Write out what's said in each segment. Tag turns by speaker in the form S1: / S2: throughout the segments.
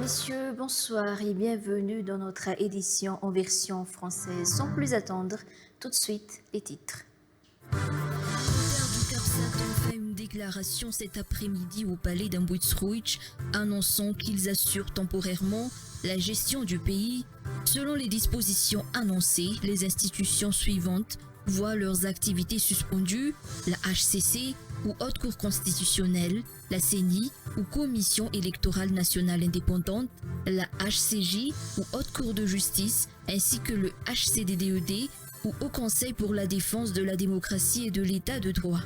S1: messieurs, bonsoir et bienvenue dans notre édition en version française. Sans plus attendre, tout de suite, les titres.
S2: Le maire du CAPSAT a fait une déclaration cet après-midi au palais d'Amboitsrouitch annonçant qu'ils assurent temporairement la gestion du pays. Selon les dispositions annoncées, les institutions suivantes voient leurs activités suspendues, la HCC ou Haute Cour constitutionnelle, la CENI ou Commission électorale nationale indépendante, la HCJ ou Haute Cour de justice, ainsi que le HCDDED ou Haut Conseil pour la défense de la démocratie et de l'état de droit.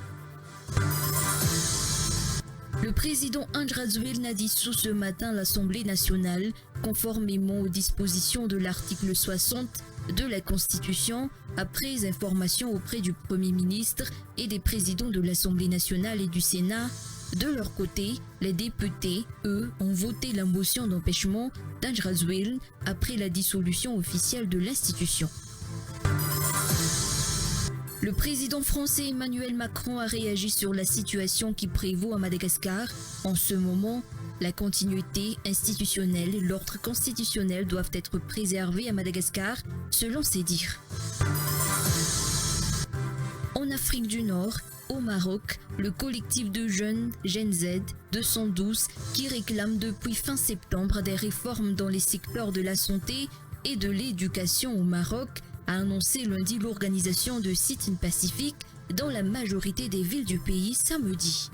S2: Le président Andrzej a dissous ce matin l'Assemblée nationale, conformément aux dispositions de l'article 60 de la Constitution, après information auprès du Premier ministre et des présidents de l'Assemblée nationale et du Sénat. De leur côté, les députés, eux, ont voté la motion d'empêchement d'Andrzej après la dissolution officielle de l'institution. Le président français Emmanuel Macron a réagi sur la situation qui prévaut à Madagascar. En ce moment, la continuité institutionnelle et l'ordre constitutionnel doivent être préservés à Madagascar, selon ses dires. En Afrique du Nord, au Maroc, le collectif de jeunes Gen Z 212 qui réclame depuis fin septembre des réformes dans les secteurs de la santé et de l'éducation au Maroc a annoncé lundi l'organisation de sit-in pacifiques dans la majorité des villes du pays samedi.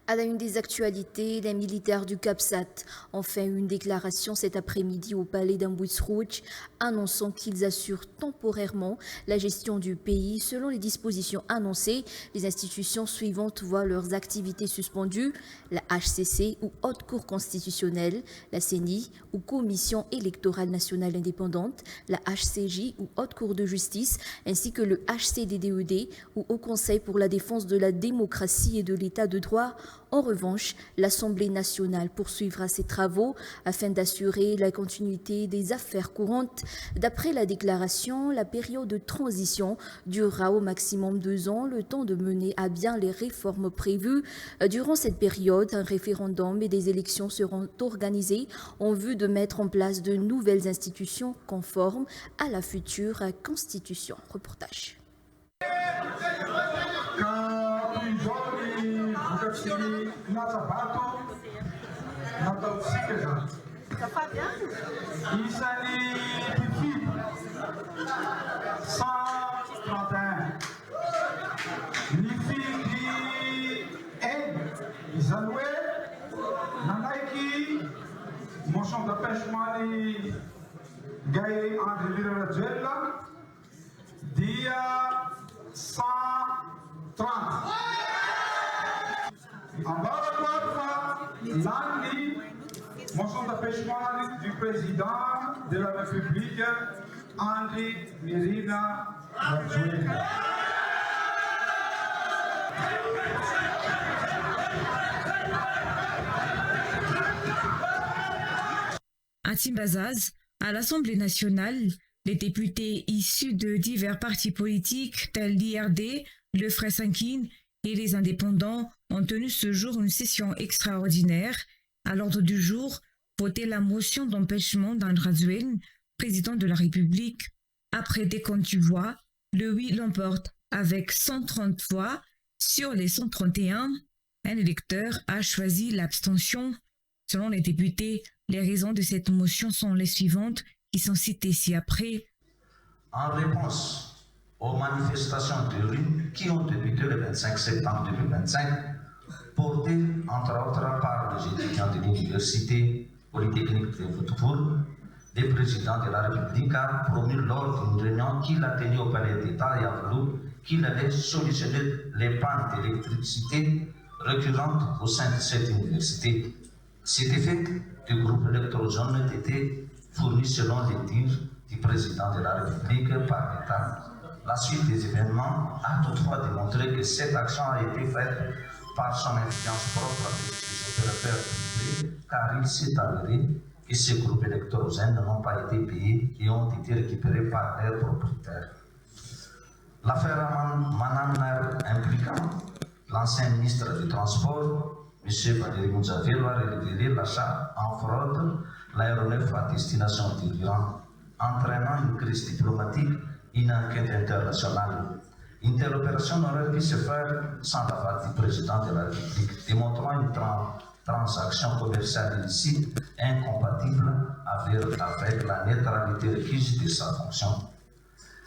S1: À la une des actualités, les militaires du CAPSAT ont fait une déclaration cet après-midi au palais d'Amboitsrouitch annonçant qu'ils assurent temporairement la gestion du pays. Selon les dispositions annoncées, les institutions suivantes voient leurs activités suspendues, la HCC ou Haute Cour constitutionnelle, la CENI ou Commission électorale nationale indépendante, la HCJ ou Haute Cour de justice, ainsi que le HCDDED ou Haut Conseil pour la défense de la démocratie et de l'état de droit. En revanche, l'Assemblée nationale poursuivra ses travaux afin d'assurer la continuité des affaires courantes. D'après la déclaration, la période de transition durera au maximum 2 ans, le temps de mener à bien les réformes prévues. Durant cette période, un référendum et des élections seront organisés en vue de mettre en place de nouvelles institutions conformes à la future Constitution. Reportage.
S3: Isali Pifi 131 Lifi di Aide Isalwe Nanaiki motion d'empêchement de Gaye André Virajella Dia 130 en bas de quoi Landi motion d'empêchement du président de la République, André Mirina Rajoelina.
S4: À Timbazaz, à l'Assemblée nationale, les députés issus de divers partis politiques tels l'IRD, le Frère Sankin et les indépendants ont tenu ce jour une session extraordinaire. À l'ordre du jour, voter la motion d'empêchement d'Andrzej, président de la République. Après décompte du voix, le oui l'emporte avec 130 voix sur les 131. Un électeur a choisi l'abstention. Selon les députés, les raisons de cette motion sont les suivantes qui sont citées ci-après.
S5: En réponse aux manifestations de rue qui ont débuté le 25 septembre 2025, porté entre autres par les étudiants de l'Université Polytechnique de Wouterbourg, le président de la République a promis lors d'une réunion qu'il a tenue au Palais d'État et a voulu qu'il allait solutionner les pannes d'électricité récurrentes au sein de cette université. Cet effet du groupe électrogène était fourni selon les dires du président de la République par l'État. La suite des événements a toutefois démontré que cette action a été faite par son influence propre avec les opérateurs privés, car il s'est avéré que ces groupes électrogènes n'ont pas été payés et ont été récupérés par leurs propriétaires. L'affaire Manamner impliquant l'ancien ministre du Transport M. Valéry Mounzavelo a révélé l'achat en fraude l'aéronef à destination de l'Iran, entraînant une crise diplomatique et une enquête internationale. Une telle opération n'aurait pu se faire sans l'aval du président de la République, démontrant une transaction commerciale illicite incompatible avec la neutralité requise de sa fonction.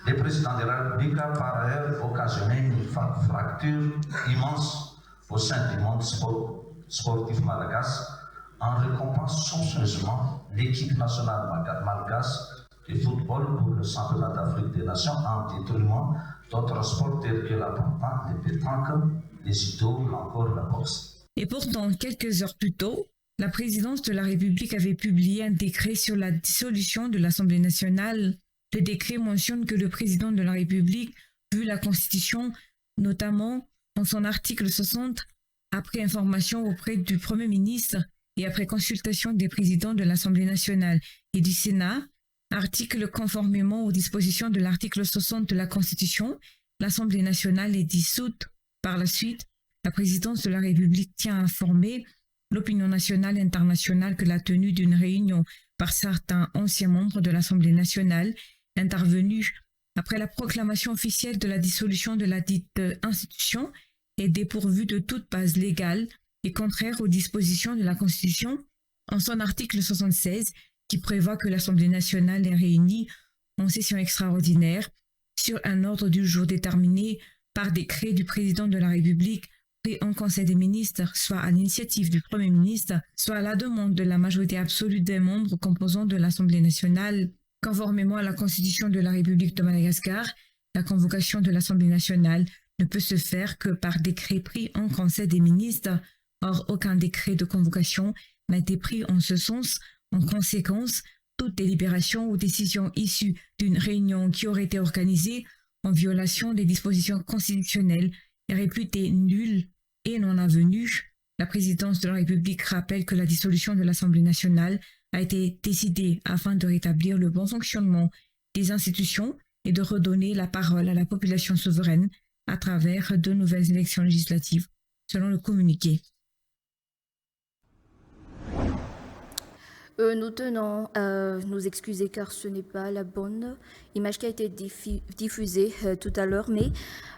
S5: Le président de la République a par ailleurs occasionné une fracture immense au sein du monde sportif malgache en récompensant somptueusement l'équipe nationale malgache de football pour le championnat d'Afrique des Nations en détriment d'autres sports tels que la pétanque, les pétanques, les judo ou encore la boxe.
S4: Et pourtant, quelques heures plus tôt, la présidence de la République avait publié un décret sur la dissolution de l'Assemblée nationale. Le décret mentionne que le président de la République, vu la Constitution, notamment dans son article 60, après information auprès du Premier ministre et après consultation des présidents de l'Assemblée nationale et du Sénat, article conformément aux dispositions de l'article 60 de la Constitution, l'Assemblée nationale est dissoute. Par la suite, la présidence de la République tient à informer l'opinion nationale et internationale que la tenue d'une réunion par certains anciens membres de l'Assemblée nationale intervenue après la proclamation officielle de la dissolution de la dite institution est dépourvue de toute base légale et contraire aux dispositions de la Constitution en son article 76 qui prévoit que l'Assemblée nationale est réunie en session extraordinaire sur un ordre du jour déterminé par décret du président de la République pris en Conseil des ministres, soit à l'initiative du Premier ministre, soit à la demande de la majorité absolue des membres composants de l'Assemblée nationale. Conformément à la Constitution de la République de Madagascar, la convocation de l'Assemblée nationale ne peut se faire que par décret pris en Conseil des ministres. Or, aucun décret de convocation n'a été pris en ce sens. En conséquence, toute délibération ou décision issue d'une réunion qui aurait été organisée en violation des dispositions constitutionnelles est réputée nulle et non avenue. La présidence de la République rappelle que la dissolution de l'Assemblée nationale a été décidée afin de rétablir le bon fonctionnement des institutions et de redonner la parole à la population souveraine à travers de nouvelles élections législatives, selon le communiqué.
S1: Nous tenons à nous excuser car ce n'est pas la bonne image qui a été diffusée tout à l'heure, mais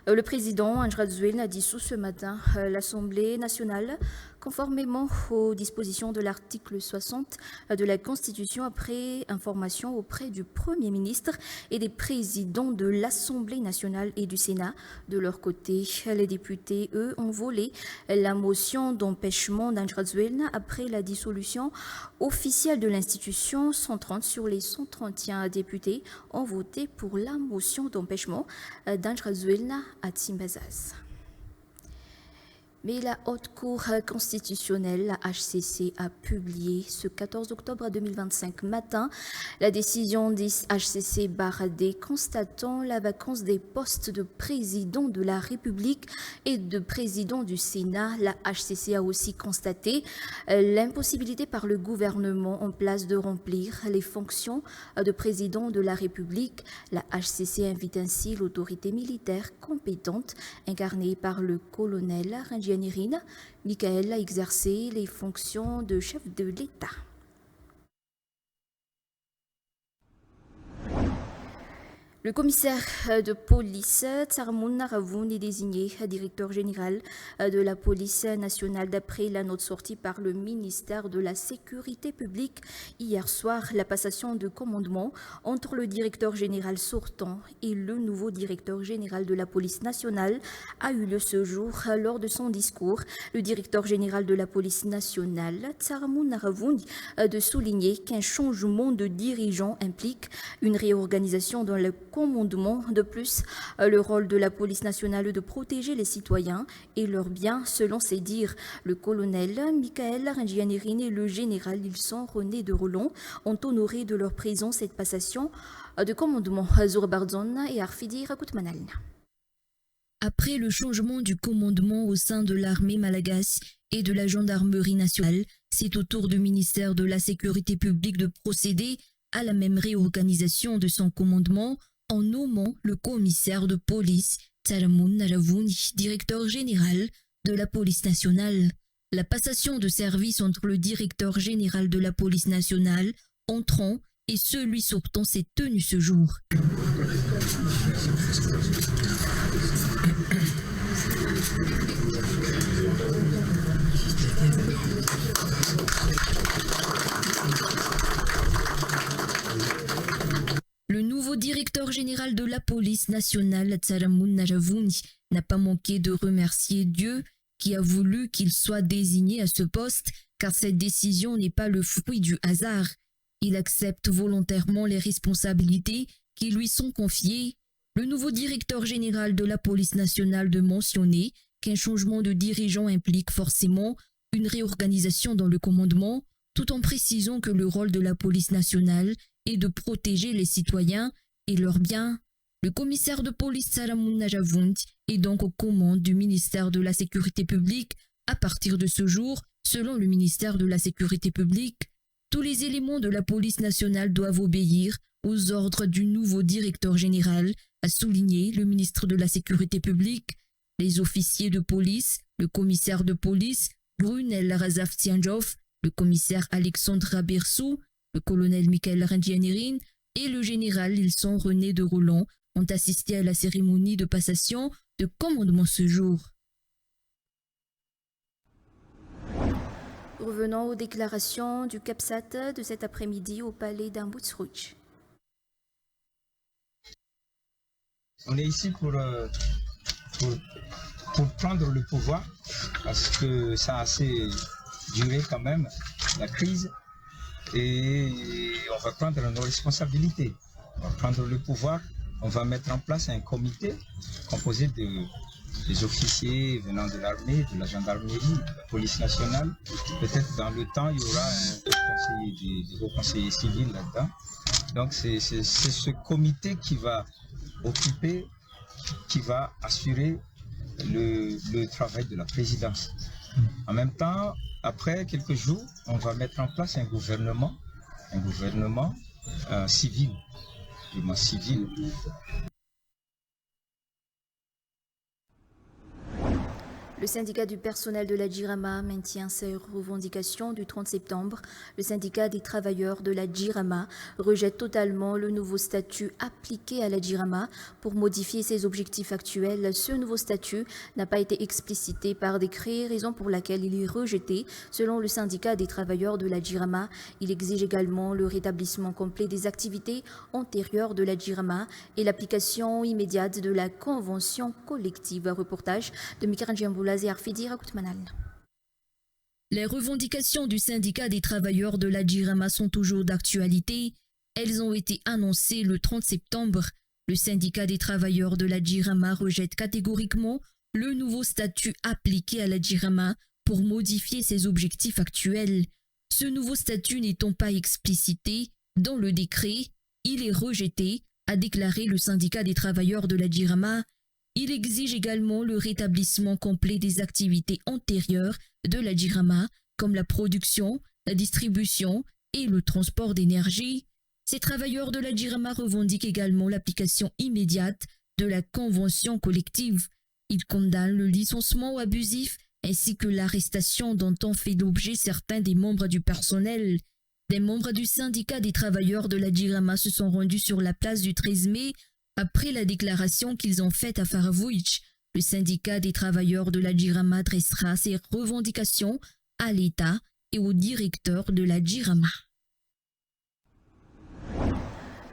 S1: le président Andrzej a dissous ce matin l'Assemblée nationale conformément aux dispositions de l'article 60 de la Constitution après information auprès du Premier ministre et des présidents de l'Assemblée nationale et du Sénat. De leur côté, les députés, eux, ont volé la motion d'empêchement d'Andrzej après la dissolution officielle de l'institution. 130 sur les 131 députés ont voté pour la motion d'empêchement d'Andrzej à Tsimbazaz. Mais la Haute Cour constitutionnelle, la HCC, a publié ce 14 octobre 2025 matin la décision des HCC Baradé constatant la vacance des postes de président de la République et de président du Sénat. La HCC a aussi constaté l'impossibilité par le gouvernement en place de remplir les fonctions de président de la République. La HCC invite ainsi l'autorité militaire compétente incarnée par le colonel Michael a exercé les fonctions de chef de l'État. Le commissaire de police Tsarmoun Naravoun est désigné directeur général de la police nationale d'après la note sortie par le ministère de la Sécurité publique. Hier soir, la passation de commandement entre le directeur général sortant et le nouveau directeur général de la police nationale a eu lieu ce jour. Lors de son discours, le directeur général de la police nationale, Tsarmoun Naravoun, de souligner qu'un changement de dirigeant implique une réorganisation dans le commandement. De plus, le rôle de la police nationale de protéger les citoyens et leurs biens, selon ses dires. Le colonel Michael Ringianerin et le général Ilson René de Roland ont honoré de leur présence cette passation de commandement. Zourbardon et Arfidi Rakoutmanal.
S2: Après le changement du commandement au sein de l'armée malagasy et de la gendarmerie nationale, c'est au tour du ministère de la Sécurité publique de procéder à la même réorganisation de son commandement en nommant le commissaire de police Tsarmoun Naravoun, directeur général de la police nationale. La passation de service entre le directeur général de la police nationale entrant et celui sortant s'est tenue ce jour. Le nouveau directeur général de la police nationale, Tsaramoun Najavouni, n'a pas manqué de remercier Dieu qui a voulu qu'il soit désigné à ce poste, car cette décision n'est pas le fruit du hasard. Il accepte volontairement les responsabilités qui lui sont confiées. Le nouveau directeur général de la police nationale de mentionner qu'un changement de dirigeant implique forcément une réorganisation dans le commandement, tout en précisant que le rôle de la police nationale est de protéger les citoyens et leurs biens. Le commissaire de police Tsaramoun Najavouni est donc aux commandes du ministère de la Sécurité publique à partir de ce jour, selon le ministère de la Sécurité publique. Tous les éléments de la police nationale doivent obéir aux ordres du nouveau directeur général, a souligné le ministre de la Sécurité publique. Les officiers de police, le commissaire de police, Brunel Razaftianjov, le commissaire Alexandre Rabirsou, le colonel Michael Rangianirin et le général Ilson René de Roland ont assisté à la cérémonie de passation de commandement ce jour.
S1: Revenons aux déclarations du CAPSAT de cet après-midi au palais d'Amboutsrouch.
S6: On est ici pour prendre le pouvoir parce que ça a assez duré quand même, la crise, et on va prendre nos responsabilités. On va prendre le pouvoir, on va mettre en place un comité composé des officiers venant de l'armée, de la gendarmerie, de la police nationale. Peut-être dans le temps, il y aura des hauts conseillers civils là-dedans. Donc c'est ce comité qui va occuper, qui va assurer le travail de la présidence. En même temps, après quelques jours, on va mettre en place un gouvernement civil, du moins civil.
S1: Le syndicat du personnel de la Djirama maintient ses revendications du 30 septembre. Le syndicat des travailleurs de la Djirama rejette totalement le nouveau statut appliqué à la Djirama pour modifier ses objectifs actuels. Ce nouveau statut n'a pas été explicité par décret, raison pour laquelle il est rejeté. Selon le syndicat des travailleurs de la Djirama, il exige également le rétablissement complet des activités antérieures de la Djirama et l'application immédiate de la convention collective. Reportage de Mikaran Djamboula.
S2: Les revendications du syndicat des travailleurs de la Djirama sont toujours d'actualité. Elles ont été annoncées le 30 septembre. Le syndicat des travailleurs de la Djirama rejette catégoriquement le nouveau statut appliqué à la Djirama pour modifier ses objectifs actuels. Ce nouveau statut n'étant pas explicité dans le décret, il est rejeté, a déclaré le syndicat des travailleurs de la Djirama. Il exige également le rétablissement complet des activités antérieures de la Djirama, comme la production, la distribution et le transport d'énergie. Ces travailleurs de la Djirama revendiquent également l'application immédiate de la convention collective. Ils condamnent le licenciement abusif ainsi que l'arrestation dont ont fait l'objet certains des membres du personnel. Des membres du syndicat des travailleurs de la Djirama se sont rendus sur la place du 13 mai après la déclaration qu'ils ont faite à Faravouich. Le syndicat des travailleurs de la Djirama adressera ses revendications à l'État et au directeur de la Djirama.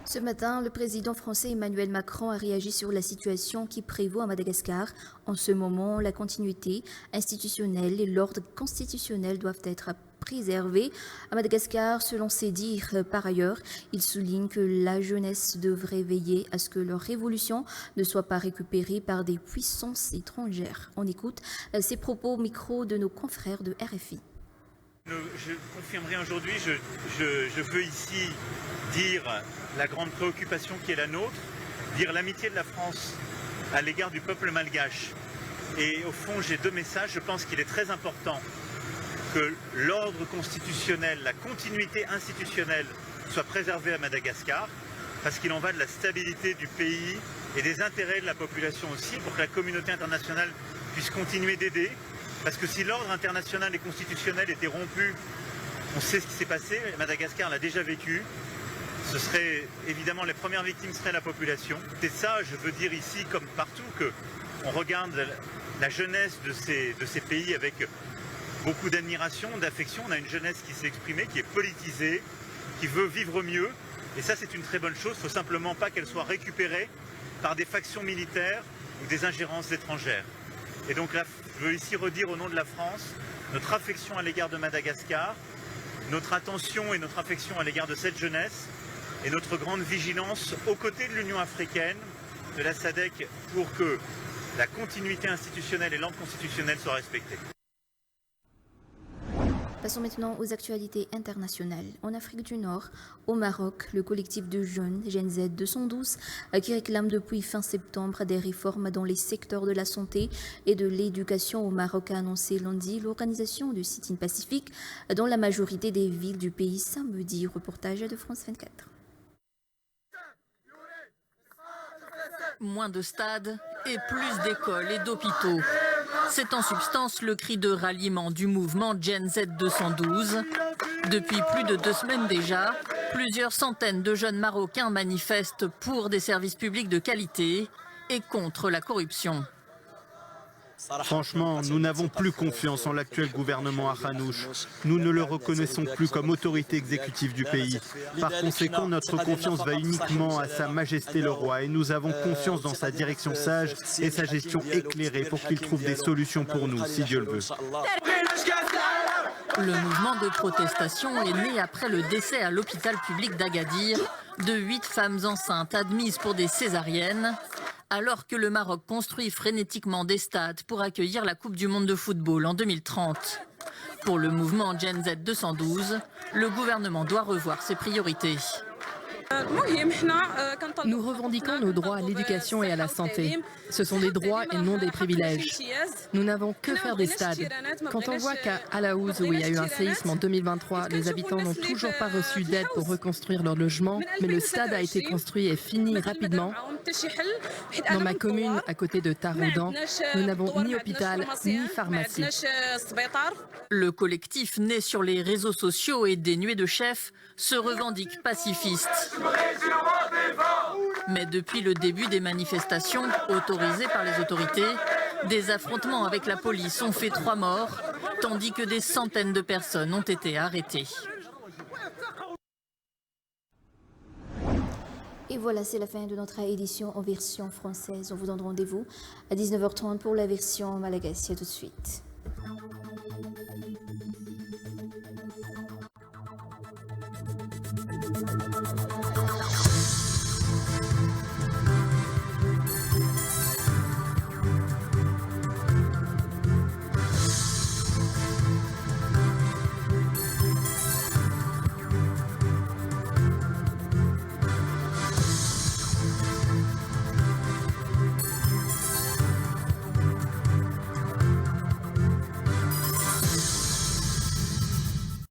S1: Ce matin, le président français Emmanuel Macron a réagi sur la situation qui prévaut à Madagascar. En ce moment, la continuité institutionnelle et l'ordre constitutionnel doivent être préservés à Madagascar, selon ses dires. Par ailleurs, il souligne que la jeunesse devrait veiller à ce que leur révolution ne soit pas récupérée par des puissances étrangères. On écoute ces propos au micro de nos confrères de RFI.
S7: Je confirmerai aujourd'hui, je veux ici dire la grande préoccupation qui est la nôtre, dire l'amitié de la France à l'égard du peuple malgache. Et au fond, j'ai deux messages. Je pense qu'il est très important que l'ordre constitutionnel, la continuité institutionnelle soit préservée à Madagascar, parce qu'il en va de la stabilité du pays et des intérêts de la population aussi, pour que la communauté internationale puisse continuer d'aider. Parce que si l'ordre international et constitutionnel était rompu, on sait ce qui s'est passé, Madagascar l'a déjà vécu, ce serait évidemment les premières victimes seraient la population. C'est ça, je veux dire ici comme partout, qu'on regarde la jeunesse de ces pays avec beaucoup d'admiration, d'affection. On a une jeunesse qui s'est exprimée, qui est politisée, qui veut vivre mieux. Et ça, c'est une très bonne chose. Il ne faut simplement pas qu'elle soit récupérée par des factions militaires ou des ingérences étrangères. Et donc là, je veux ici redire au nom de la France notre affection à l'égard de Madagascar, notre attention et notre affection à l'égard de cette jeunesse et notre grande vigilance aux côtés de l'Union africaine, de la SADC, pour que la continuité institutionnelle et l'ordre constitutionnel soient respectés.
S1: Passons maintenant aux actualités internationales. En Afrique du Nord, au Maroc, le collectif de jeunes Gen Z 212, qui réclame depuis fin septembre des réformes dans les secteurs de la santé et de l'éducation au Maroc, a annoncé lundi l'organisation du sit-in pacifique dans la majorité des villes du pays samedi. Reportage de France 24.
S8: Moins de stades et plus d'écoles et d'hôpitaux. C'est en substance le cri de ralliement du mouvement Gen Z 212. Depuis plus de 2 semaines déjà, plusieurs centaines de jeunes Marocains manifestent pour des services publics de qualité et contre la corruption.
S9: Franchement, nous n'avons plus confiance en l'actuel gouvernement Akhanouch. Nous ne le reconnaissons plus comme autorité exécutive du pays. Par conséquent, notre confiance va uniquement à Sa Majesté le Roi et nous avons confiance dans sa direction sage et sa gestion éclairée pour qu'il trouve des solutions pour nous, si Dieu le veut.
S8: Le mouvement de protestation est né après le décès à l'hôpital public d'Agadir de 8 femmes enceintes admises pour des césariennes, alors que le Maroc construit frénétiquement des stades pour accueillir la Coupe du monde de football en 2030. Pour le mouvement Gen Z 212, le gouvernement doit revoir ses priorités.
S10: Nous revendiquons nos droits à l'éducation et à la santé. Ce sont des droits et non des privilèges. Nous n'avons que faire des stades. Quand on voit qu'à Alaouz, où il y a eu un séisme en 2023, les habitants n'ont toujours pas reçu d'aide pour reconstruire leur logement, mais le stade a été construit et fini rapidement. Dans ma commune, à côté de Taroudan, nous n'avons ni hôpital ni pharmacie.
S8: Le collectif né sur les réseaux sociaux et dénué de chef se revendique pacifiste. Mais depuis le début des manifestations, autorisées par les autorités, des affrontements avec la police ont fait 3 morts, tandis que des centaines de personnes ont été arrêtées.
S1: Et voilà, c'est la fin de notre édition en version française. On vous donne rendez-vous à 19h30 pour la version malagasy. À tout de suite.